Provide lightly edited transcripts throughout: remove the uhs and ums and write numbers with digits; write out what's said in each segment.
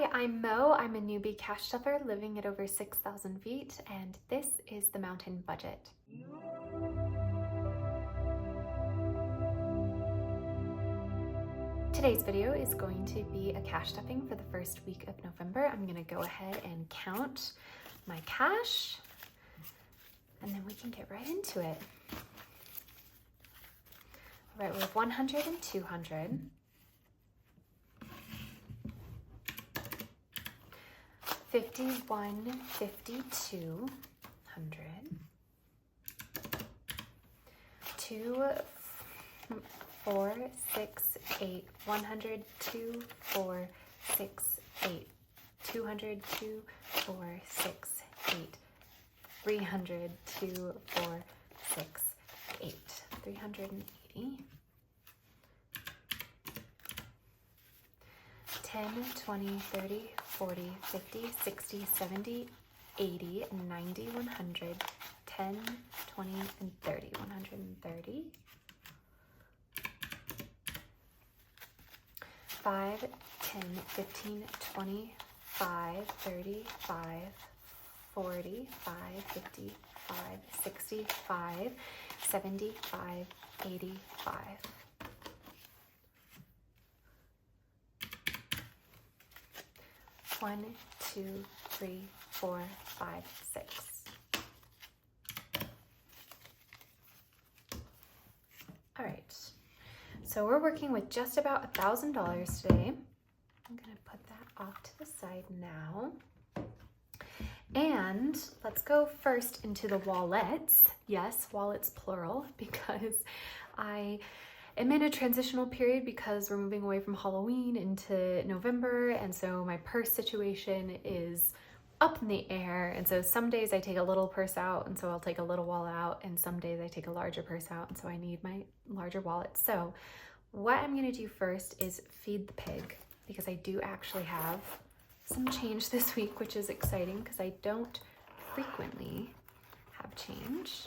Hi, I'm Mo. I'm a newbie cash stuffer living at over 6,000 feet, and this is the mountain budget. Today's video is going to be a cash stuffing for the first week of November. I'm going to go ahead and count my cash, and then we can get right into it. All right, we have 100 and 200. 51, 52, 100, 2, 4, 6, 8, 100, 2, 4, 6, 8, 200, 2, 4, 6, 8, 300, 2, 4, 6, 8, 380, 10, 20, 30, 40, 50, 60, 70, 80, 90, 100, 10, 20, and 30, 130, 5, 10, 15, 25, 35, 45, 55, 65, 75, 85. 1, 2, 3, 4, 5, 6. All right, so we're working with just about $1,000 today. I'm gonna put that off to the side now. And let's go first into the wallets. Yes, wallets plural, because I'm in a transitional period because we're moving away from Halloween into November, and so my purse situation is up in the air. And so some days I take a little purse out, and so I'll take a little wallet out, and some days I take a larger purse out, and so I need my larger wallet. So what I'm gonna do first is feed the pig, because I do actually have some change this week, which is exciting because I don't frequently have change.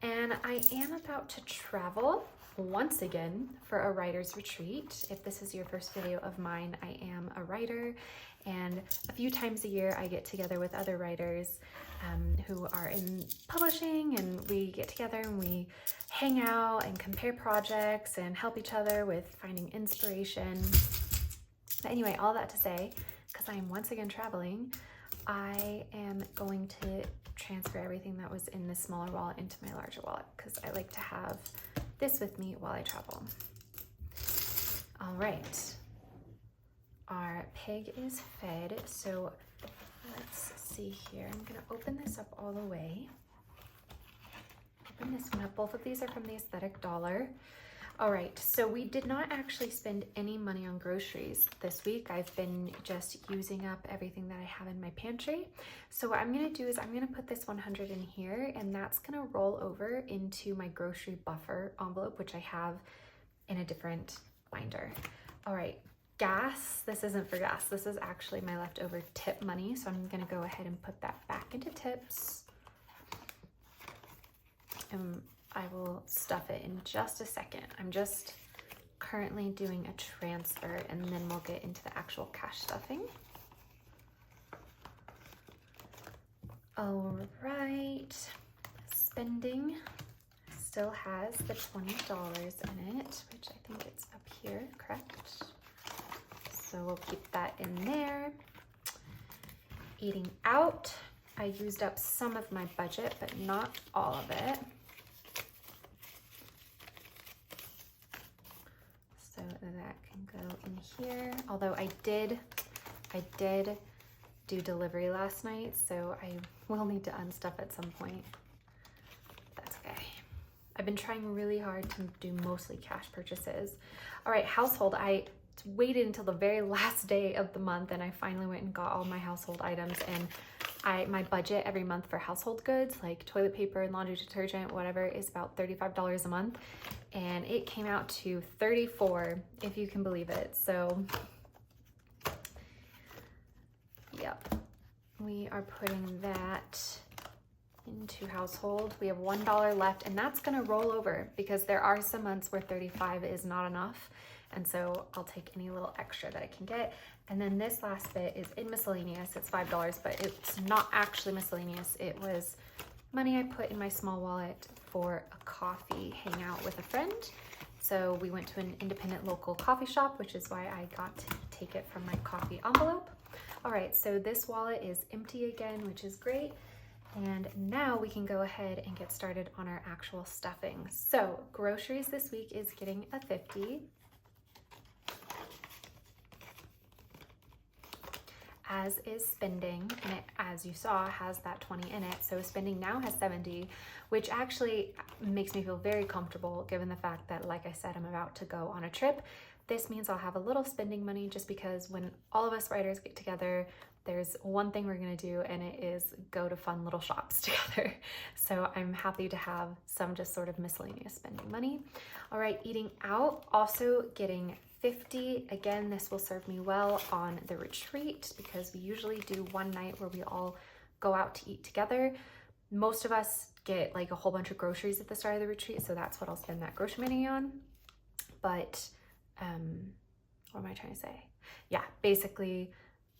And I am about to travel once again for a writer's retreat. If this is your first video of mine, I am a writer, and a few times a year I get together with other writers who are in publishing, and we get together and we hang out and compare projects and help each other with finding inspiration. But anyway, all that to say, because I am once again traveling, I am going to transfer everything that was in this smaller wallet into my larger wallet, because I like to have this with me while I travel. All right, our pig is fed, so let's see here. I'm gonna open this up all the way. Open this one up. Both of these are from the Aesthetic Dollar. All right, so we did not actually spend any money on groceries this week. I've been just using up everything that I have in my pantry. So what I'm gonna do is I'm gonna put this 100 in here, and that's gonna roll over into my grocery buffer envelope, which I have in a different binder. All right, gas, this isn't for gas. This is actually my leftover tip money. So I'm gonna go ahead and put that back into tips. I will stuff it in just a second. I'm just currently doing a transfer, and then we'll get into the actual cash stuffing. All right, spending still has the $20 in it, which I think it's up here, correct? So we'll keep that in there. Eating out, I used up some of my budget, but not all of it. So that can go in here. Although I did do delivery last night, so I will need to unstuff at some point. That's okay. I've been trying really hard to do mostly cash purchases. All right, household. I waited until the very last day of the month, and I finally went and got all my household items. And my budget every month for household goods, like toilet paper and laundry detergent, whatever, is about $35 a month. And it came out to $34, if you can believe it. So, yep, we are putting that into household. We have $1 left, and that's gonna roll over because there are some months where 35 is not enough. And so I'll take any little extra that I can get. And then this last bit is in miscellaneous. It's $5, but it's not actually miscellaneous. It was money I put in my small wallet for a coffee hangout with a friend. So we went to an independent local coffee shop, which is why I got to take it from my coffee envelope. All right, so this wallet is empty again, which is great. And now we can go ahead and get started on our actual stuffing. So groceries this week is getting a 50. As is spending, and it, as you saw, has that 20 in it. So spending now has 70, which actually makes me feel very comfortable given the fact that, like I said, I'm about to go on a trip. This means I'll have a little spending money just because when all of us writers get together, there's one thing we're gonna do, and it is go to fun little shops together. So I'm happy to have some just sort of miscellaneous spending money. All right, eating out, also getting 50. Again, this will serve me well on the retreat because we usually do one night where we all go out to eat together. Most of us get like a whole bunch of groceries at the start of the retreat, so that's what I'll spend that grocery money on. But what am I trying to say? Yeah, basically,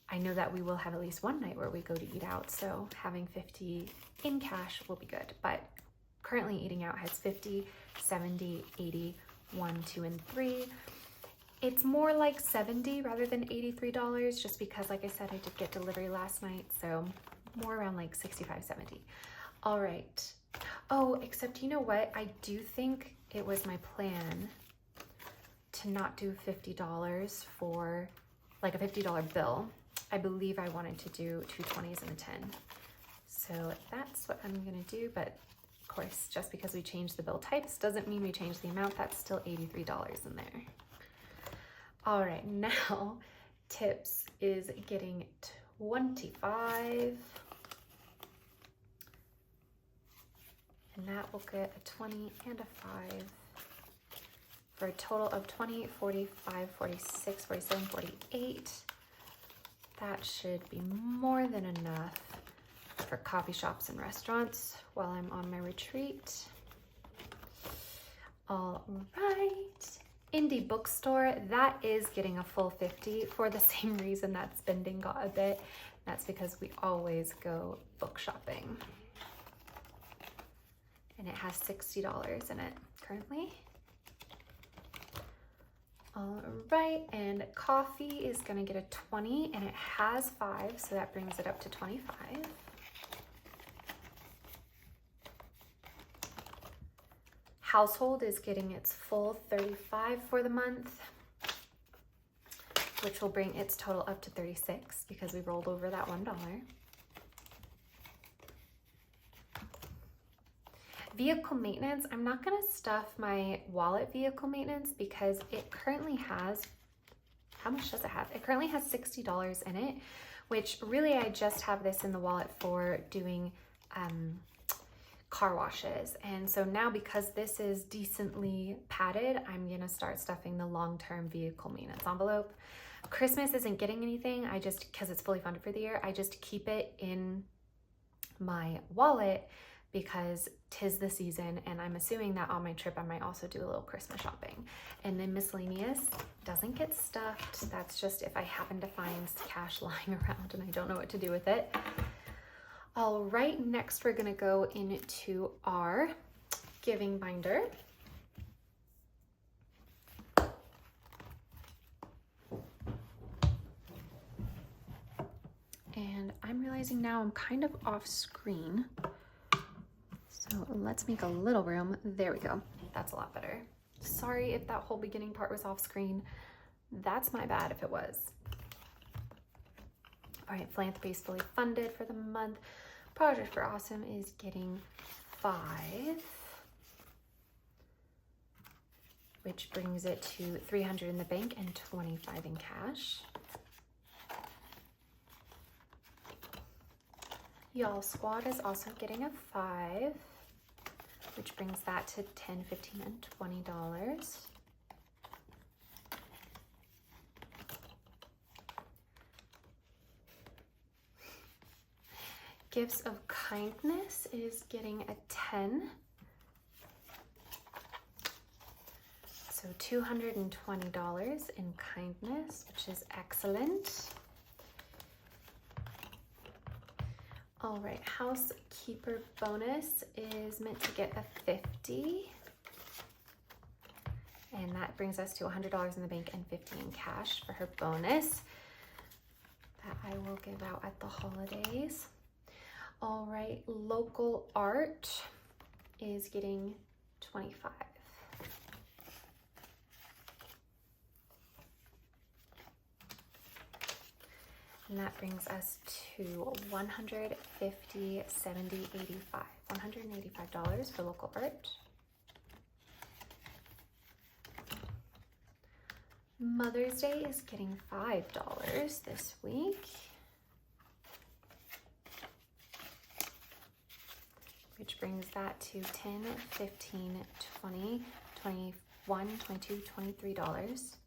I know that we will have at least one night where we go to eat out, so having 50 in cash will be good. But currently eating out has 50, 70, 80, 1, 2, and 3. It's more like 70 rather than $83 just because, like I said, I did get delivery last night, so more around like 65, 70. All right. Oh, except you know what? I do think it was my plan to not do $50 for like a $50 bill. I believe I wanted to do 2 20s and a 10. So that's what I'm gonna do, but of course, just because we changed the bill types doesn't mean we changed the amount. That's still $83 in there. All right, now tips is getting 25. And that will get a 20 and a 5 for a total of 20, 45, 46, 47, 48. That should be more than enough for coffee shops and restaurants while I'm on my retreat. All right. Indie bookstore, that is getting a full 50 for the same reason that spending got a bit. That's because we always go book shopping. And it has $60 in it currently. All right, and coffee is gonna get a 20 and it has 5, so that brings it up to 25. Household is getting its full 35 for the month, which will bring its total up to 36 because we rolled over that $1. Vehicle maintenance, I'm not gonna stuff my wallet vehicle maintenance because it currently has, how much does it have? It currently has $60 in it, which really I just have this in the wallet for doing car washes. And so now because this is decently padded, I'm gonna start stuffing the long-term vehicle maintenance envelope. Christmas isn't getting anything, I just, because it's fully funded for the year, I just keep it in my wallet because 'tis the season, and I'm assuming that on my trip I might also do a little Christmas shopping. And then miscellaneous doesn't get stuffed. That's just if I happen to find cash lying around and I don't know what to do with it. All right, next we're gonna go into our giving binder. And I'm realizing now I'm kind of off screen. So let's make a little room. There we go. That's a lot better. Sorry if that whole beginning part was off screen. That's my bad if it was. All right, philanthropy is fully funded for the month. Project for Awesome is getting 5, which brings it to 300 in the bank and 25 in cash. Y'all Squad is also getting a 5, which brings that to $10, $15, and $20. Gifts of Kindness is getting a 10. So $220 in kindness, which is excellent. All right, housekeeper bonus is meant to get a 50. And that brings us to $100 in the bank and 50 in cash for her bonus that I will give out at the holidays. All right, local art is getting 25. And that brings us to $150, $70, $85. $185 for local art. Mother's Day is getting $5 this week, which brings that to $10, $15, $20, $21, $22, $23.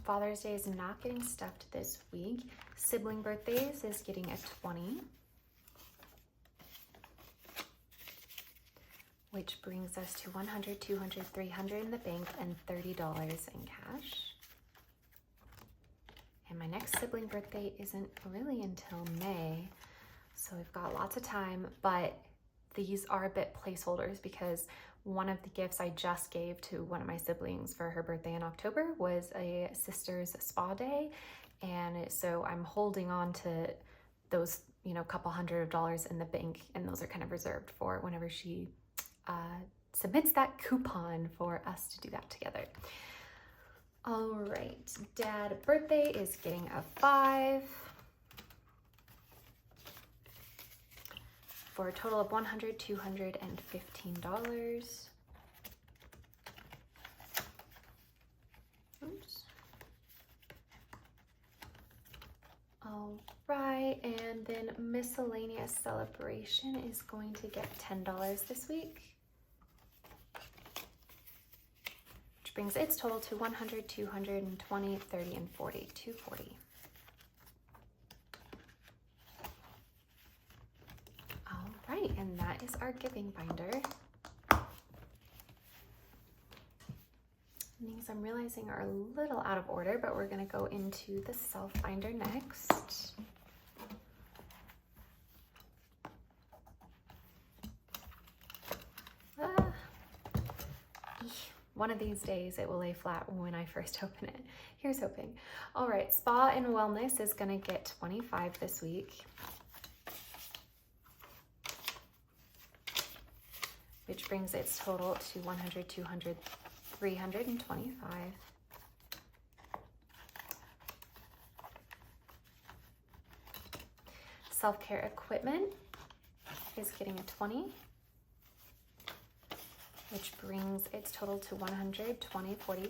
Father's Day is not getting stuffed this week. Sibling birthdays is getting a 20. Which brings us to $100, $200, $300 in the bank and $30 in cash. And my next sibling birthday isn't really until May, so we've got lots of time, but these are a bit placeholders because one of the gifts I just gave to one of my siblings for her birthday in October was a sister's spa day, and so I'm holding on to those, you know, couple $100 in the bank, and those are kind of reserved for whenever she submits that coupon for us to do that together. All right, Dad birthday is getting a 5 for a total of $100, $215. Oops. All right, and then miscellaneous celebration is going to get $10 this week, which brings its total to $100, $220, $30, and $40, $240. All right, and that is our giving binder. These I'm realizing are a little out of order, but we're going to go into the self binder next. One of these days it will lay flat when I first open it. Here's hoping. All right, spa and wellness is going to get 25 this week, which brings its total to $100, $200, $325. Self-care equipment is getting a 20, which brings its total to $100, $20, $40,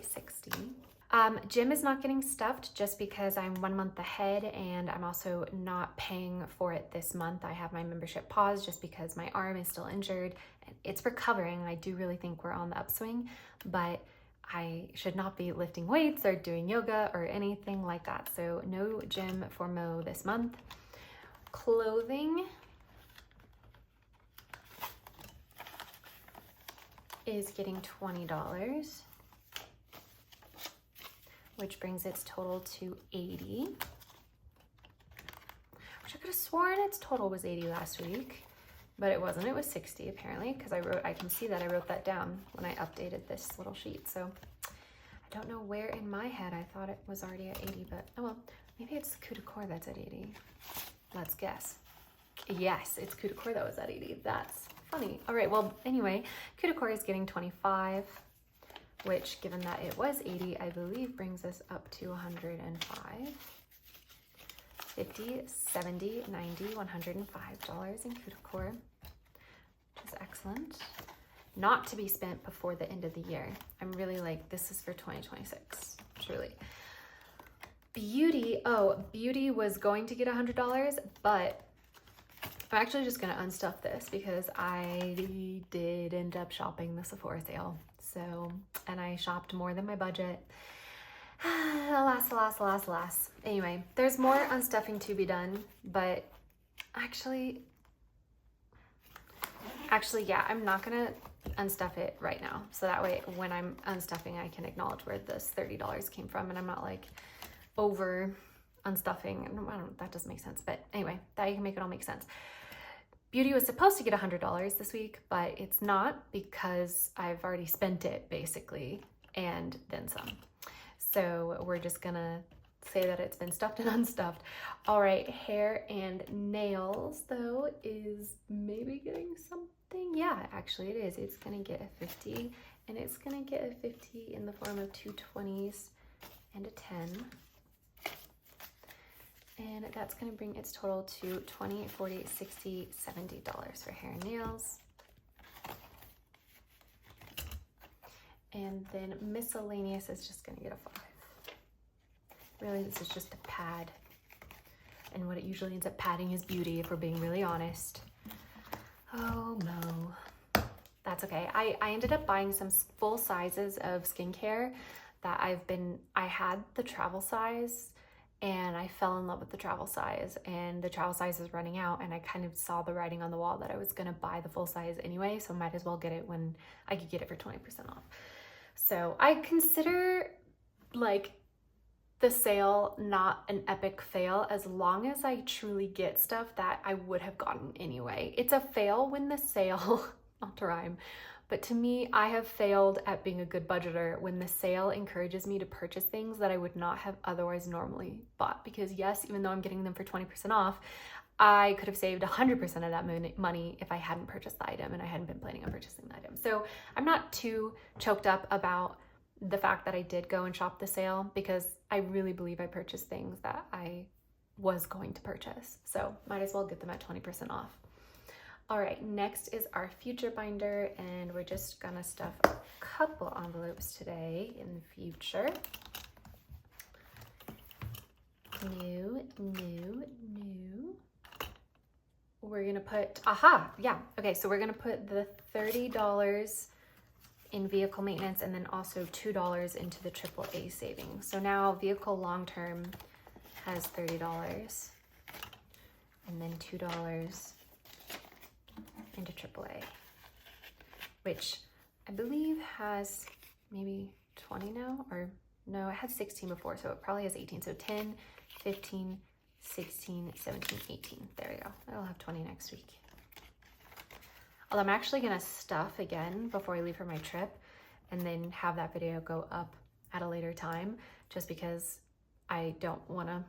$60. Gym is not getting stuffed just because I'm 1 month ahead, and I'm also not paying for it this month. I have my membership paused just because my arm is still injured. It's recovering. I do really think we're on the upswing, but I should not be lifting weights or doing yoga or anything like that. So no gym for Mo this month. Clothing is getting $20, which brings its total to $80. Which I could have sworn its total was $80 last week, but it wasn't. It was $60 apparently, because I can see that I wrote that down when I updated this little sheet. So I don't know where in my head I thought it was already at $80, but oh well, maybe it's Coup de Corps that's at $80. Let's guess. Yes, it's Coup de Corps that was at $80. That's funny. All right, well, anyway, Coup de Corps is getting 25, which, given that it was 80, I believe brings us up to 105, 50, 70, 90, $105 in Coup de Corps, which is excellent. Not to be spent before the end of the year. I'm really like, this is for 2026, truly. Beauty, Beauty was going to get $100, but I'm actually just gonna unstuff this because I did end up shopping the Sephora sale. So, and I shopped more than my budget. Alas, alas, alas, alas. Anyway, there's more unstuffing to be done, but actually, yeah, I'm not gonna unstuff it right now. So that way when I'm unstuffing, I can acknowledge where this $30 came from and I'm not like over unstuffing. I don't, that doesn't make sense. But anyway, that you can make it all make sense. Beauty was supposed to get $100 this week, but it's not because I've already spent it basically and then some. So we're just gonna say that it's been stuffed and unstuffed. All right, hair and nails though is maybe getting something. Yeah, actually it is. It's gonna get a 50 and it's gonna get a 50 in the form of 2 20s and a 10. And that's gonna bring its total to $20, $40, $60, $70 for hair and nails. And then miscellaneous is just gonna get a 5. Really, this is just a pad. And what it usually ends up padding is beauty, if we're being really honest. Oh no, that's okay. I ended up buying some full sizes of skincare that I had the travel size and I fell in love with the travel size, and the travel size is running out, and I kind of saw the writing on the wall that I was gonna buy the full size anyway, so might as well get it when I could get it for 20% off. So I consider like the sale not an epic fail as long as I truly get stuff that I would have gotten anyway. It's a fail when the sale, not to rhyme, but to me, I have failed at being a good budgeter when the sale encourages me to purchase things that I would not have otherwise normally bought. Because yes, even though I'm getting them for 20% off, I could have saved 100% of that money if I hadn't purchased the item and I hadn't been planning on purchasing the item. So I'm not too choked up about the fact that I did go and shop the sale because I really believe I purchased things that I was going to purchase. So might as well get them at 20% off. All right, next is our future binder, and we're just gonna stuff a couple envelopes today in the future. New. We're gonna put, okay, so we're gonna put the $30 in vehicle maintenance and then also $2 into the AAA savings. So now vehicle long-term has $30 and then $2 into AAA, which I believe has maybe 20 now, or no, it had 16 before, so it probably has 18. So 10, 15, 16, 17, 18. There we go. I'll have 20 next week. Although I'm actually gonna stuff again before I leave for my trip and then have that video go up at a later time, just because I don't wanna,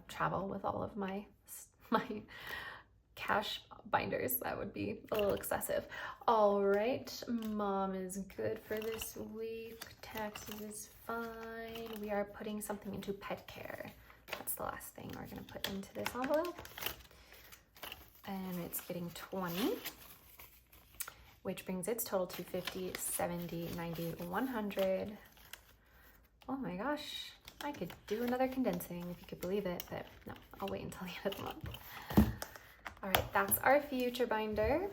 travel with all of my cash binders. That would be a little excessive. All right, mom is good for this week. Taxes is fine. We are putting something into pet care. That's the last thing we're gonna put into this envelope. And it's getting 20, which brings its total to 50, 70, 90, 100. Oh my gosh, I could do another condensing if you could believe it, but no, I'll wait until the end of the month. All right, that's our future binder.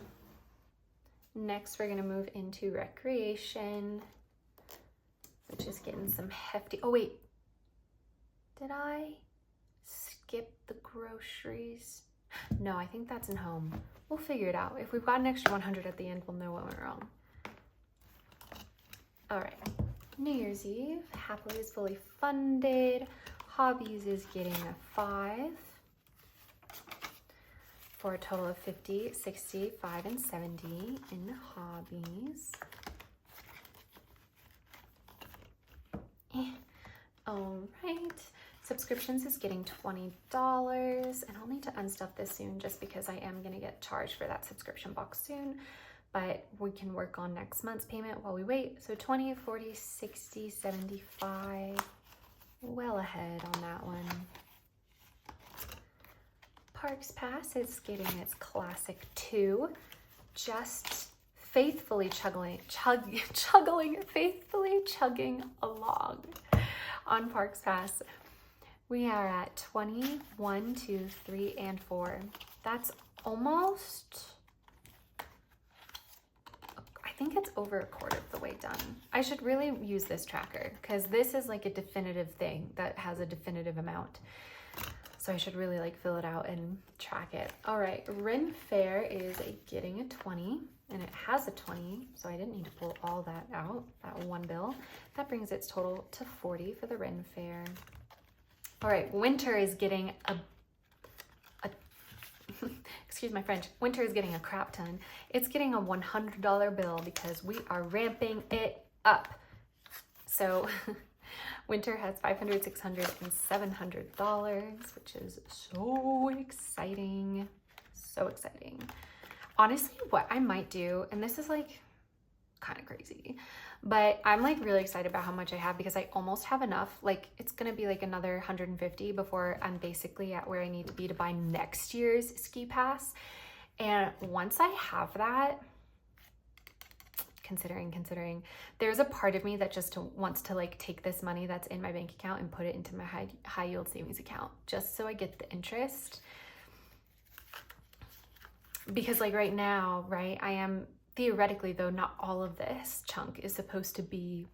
Next, we're gonna move into recreation, which is getting some hefty, oh wait, did I skip the groceries? No, I think that's in home. We'll figure it out. If we've got an extra 100 at the end, we'll know what went wrong. All right, New Year's Eve, Happily is fully funded. Hobbies is getting a 5. For a total of 50, 60, 5, and 70 in hobbies. All right, subscriptions is getting $20, and I'll need to unstuff this soon just because I am gonna get charged for that subscription box soon, but we can work on next month's payment while we wait. So 20, 40, 60, 75, well ahead on that one. Parks Pass is getting its classic 2, just faithfully chugging along on Parks Pass. We are at 20, 1, 2, 3, and 4. That's almost, I think it's over a quarter of the way done. I should really use this tracker because this is like a definitive thing that has a definitive amount. So I should really like fill it out and track it. All right, Ren Fair is getting a 20. and it has a 20, so I didn't need to pull all that out, that one bill. That brings its total to 40 for the Ren Fair. All right, winter is getting a excuse my French, winter is getting a crap ton. It's getting a $100 bill because we are ramping it up. So winter has $500, $600, and $700, which is so exciting. So exciting. Honestly, what I might do, and this is like kind of crazy, but I'm like really excited about how much I have because I almost have enough. Like it's gonna be like another 150 before I'm basically at where I need to be to buy next year's ski pass. And once I have that, considering, there's a part of me that just wants to like take this money that's in my bank account and put it into my high yield savings account just so I get the interest. Because like right now, right, I am theoretically, though, not all of this chunk is supposed to be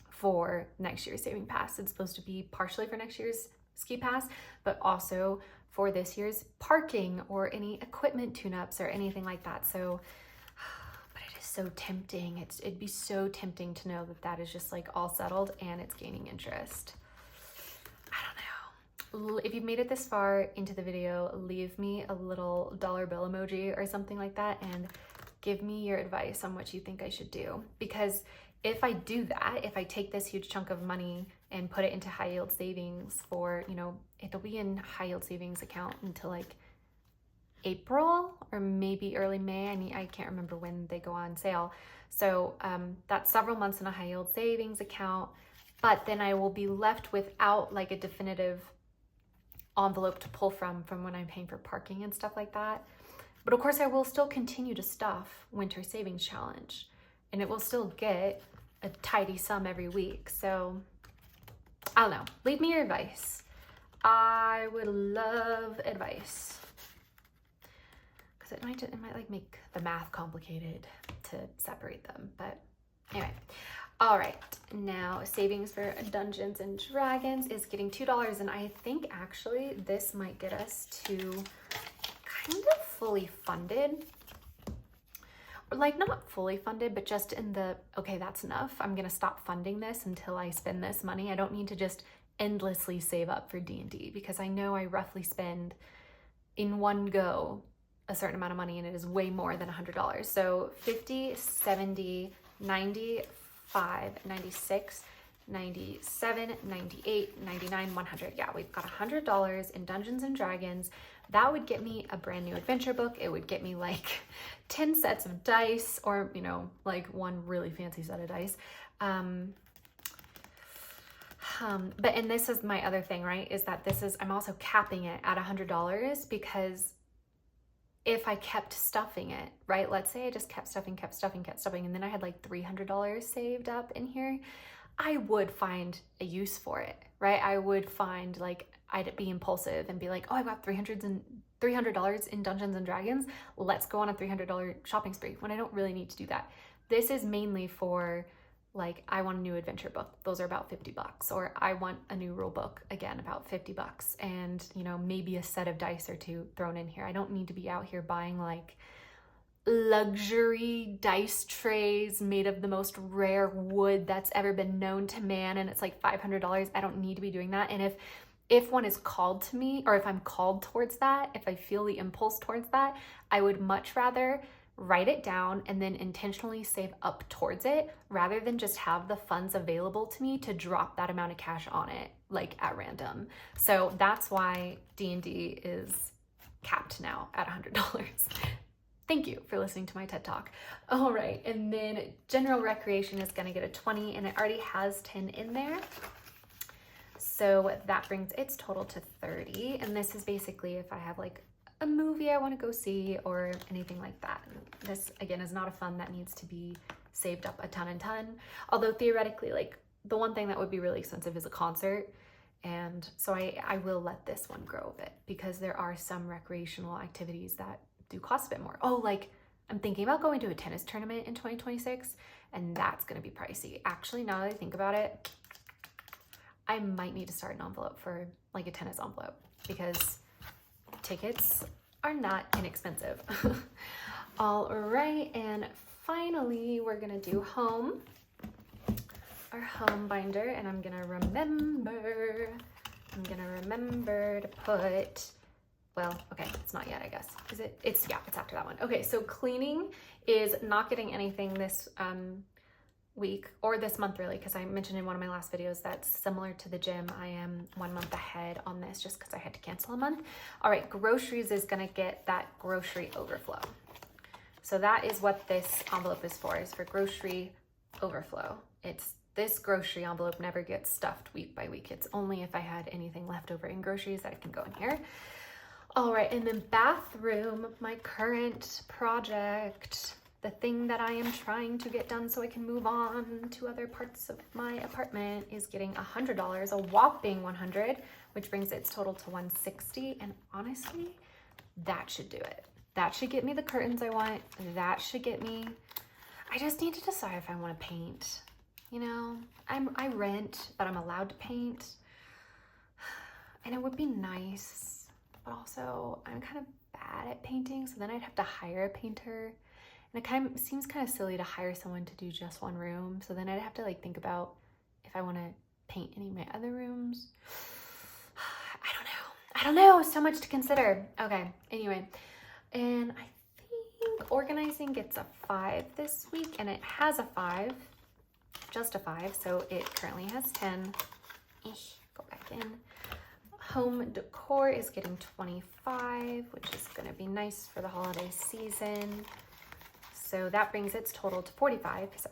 for next year's saving pass. It's supposed to be partially for next year's ski pass, but also for this year's parking or any equipment tune-ups or anything like that. So, but it is so tempting. It'd be so tempting to know that that is just like all settled and it's gaining interest. I don't know. If you've made it this far into the video, leave me a little dollar bill emoji or something like that and give me your advice on what you think I should do. Because if I do that, if I take this huge chunk of money and put it into high yield savings for, you know, it'll be in high yield savings account until like April or maybe early May. I can't remember when they go on sale. So that's several months in a high yield savings account, but then I will be left without like a definitive envelope to pull from when I'm paying for parking and stuff like that. But of course I will still continue to stuff Winter Savings Challenge and it will still get a tidy sum every week. So I don't know, leave me your advice. I would love advice because it might like make the math complicated to separate them. But anyway, all right, now savings for Dungeons and Dragons is getting $2, and I think actually this might get us to kind of fully funded, or like not fully funded, but just in the, okay, that's enough. I'm gonna stop funding this until I spend this money. I don't need to just endlessly save up for D&D because I know I roughly spend in one go a certain amount of money and it is way more than $100. So 50, 70, 95, 96, 97, 98, 99, 100. Yeah, we've got $100 in Dungeons and Dragons. That would get me a brand new adventure book. It would get me like 10 sets of dice, or, you know, like one really fancy set of dice. But, and this is my other thing, right? Is that I'm also capping it at $100 because if I kept stuffing it, right? Let's say I just kept stuffing, and then I had like $300 saved up in here, I would find a use for it, right? I would find like, I'd be impulsive and be like, oh, I've got $300 in Dungeons and Dragons. Let's go on a $300 shopping spree, when I don't really need to do that. This is mainly for like, I want a new adventure book. Those are about $50. Or I want a new rule book, again, about $50. And, you know, maybe a set of dice or two thrown in here. I don't need to be out here buying like luxury dice trays made of the most rare wood that's ever been known to man, and it's like $500. I don't need to be doing that. And if one is called to me, or if I'm called towards that, if I feel the impulse towards that, I would much rather write it down and then intentionally save up towards it, rather than just have the funds available to me to drop that amount of cash on it like at random. So that's why D&D is capped now at $100. Thank you for listening to my TED Talk. All right, and then general recreation is gonna get a 20, and it already has 10 in there. So that brings its total to 30. And this is basically if I have like a movie I want to go see or anything like that. This, again, is not a fund that needs to be saved up a ton. Although theoretically, like the one thing that would be really expensive is a concert. And so I will let this one grow a bit, because there are some recreational activities that do cost a bit more. Oh, like I'm thinking about going to a tennis tournament in 2026, and that's going to be pricey. Actually, now that I think about it, I might need to start an envelope for like a tennis envelope, because tickets are not inexpensive. All right, and finally we're gonna do home, our home binder, and I'm gonna remember to put, well, okay, it's not yet, I guess. Is it? Yeah, it's after that one. Okay, so cleaning is not getting anything this week, or this month really, because I mentioned in one of my last videos that's similar to the gym. I am 1 month ahead on this just because I had to cancel a month. All right, groceries is gonna get that grocery overflow. So that is what this envelope is for grocery overflow. This grocery envelope never gets stuffed week by week. It's only if I had anything left over in groceries that it can go in here. All right, and then bathroom, my current project, the thing that I am trying to get done so I can move on to other parts of my apartment, is getting $100, a whopping 100, which brings its total to 160. And honestly, that should do it. That should get me the curtains I want. That should get me, I just need to decide if I want to paint. You know, I rent, but I'm allowed to paint. And it would be nice, but also I'm kind of bad at painting, so then I'd have to hire a painter. And it seems kind of silly to hire someone to do just one room. So then I'd have to like think about if I want to paint any of my other rooms. I don't know. So much to consider. Okay, anyway. And I think organizing gets a 5 this week, and it has a 5, just a 5. So it currently has 10. Go back in. Home decor is getting 25, which is going to be nice for the holiday season. So that brings its total to 45 because it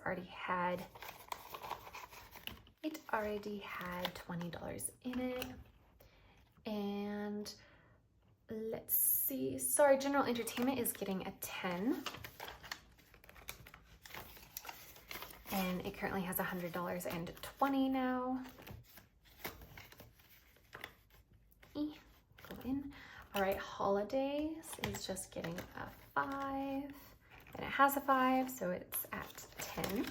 already had $20 in it. And let's see. Sorry, general entertainment is getting a 10. And it currently has $100 and 20 now. Go in. All right, holidays is just getting a 5. And it has a 5, so it's at 10.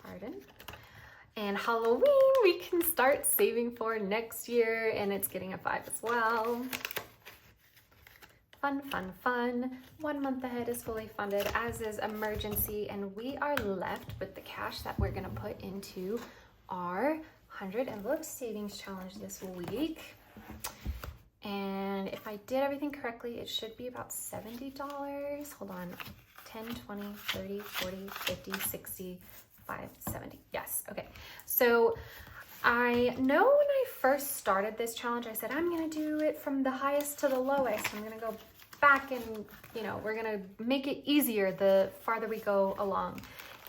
Pardon. And Halloween, we can start saving for next year, and it's getting a 5 as well. Fun, fun, fun. 1 month ahead is fully funded, as is emergency, and we are left with the cash that we're gonna put into our 100 envelope savings challenge this week. And if I did everything correctly, it should be about $70. Hold on, 10, 20, 30, 40, 50, 60, 5, 70. Yes, okay. So I know when I first started this challenge, I said, I'm gonna do it from the highest to the lowest. I'm gonna go back and, you know, we're gonna make it easier the farther we go along.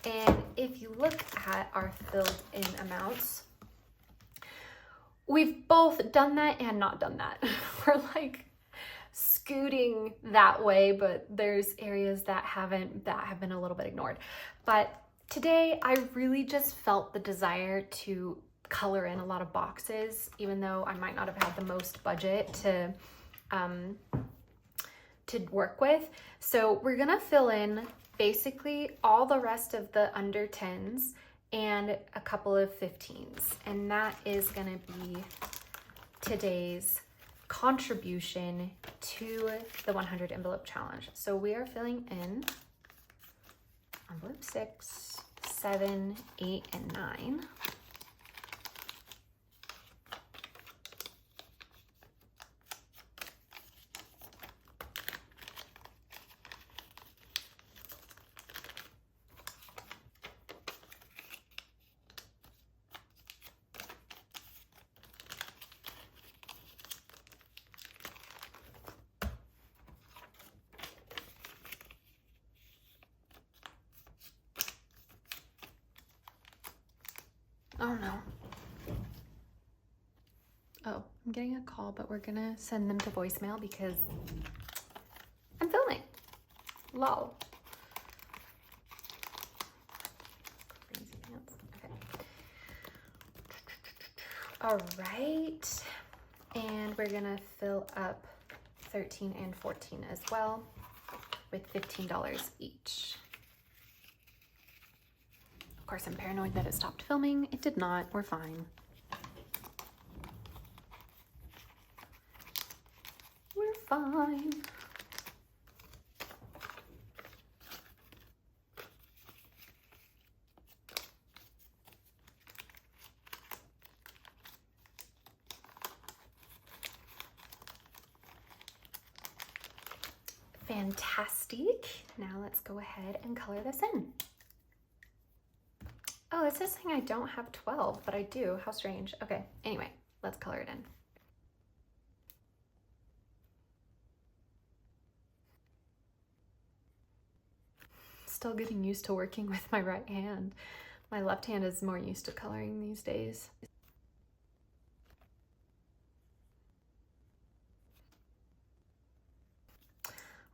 And if you look at our filled in amounts, we've both done that and not done that. We're like scooting that way, but there's areas that have been a little bit ignored. But today I really just felt the desire to color in a lot of boxes, even though I might not have had the most budget to work with. So we're gonna fill in basically all the rest of the under 10s and a couple of 15s. And that is gonna be today's contribution to the 100 envelope challenge. So we are filling in envelope 6, 7, 8, and 9. Oh no. Oh, I'm getting a call, but we're gonna send them to voicemail because I'm filming. Lol. Crazy pants. Okay. All right. And we're gonna fill up 13 and 14 as well with $15 each. Of course, I'm paranoid that it stopped filming. It did not. We're fine. We're fine. Fantastic. Now let's go ahead and color this in. Oh, this is saying I don't have 12, but I do. How strange. Okay, anyway, let's color it in. Still getting used to working with my right hand. My left hand is more used to coloring these days.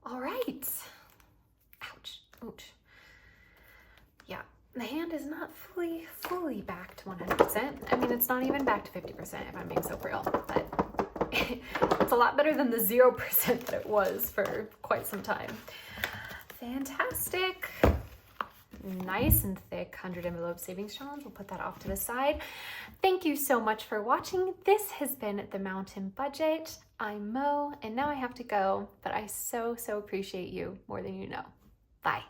All right. Ouch, ouch. Yeah, the hand is not fully back to 100%. I mean, it's not even back to 50% if I'm being so real, but it's a lot better than the 0% that it was for quite some time. Fantastic. Nice and thick 100 envelope savings challenge. We'll put that off to the side. Thank you so much for watching. This has been The Mountain Budget. I'm Mo, and now I have to go, but I so appreciate you more than you know. Bye.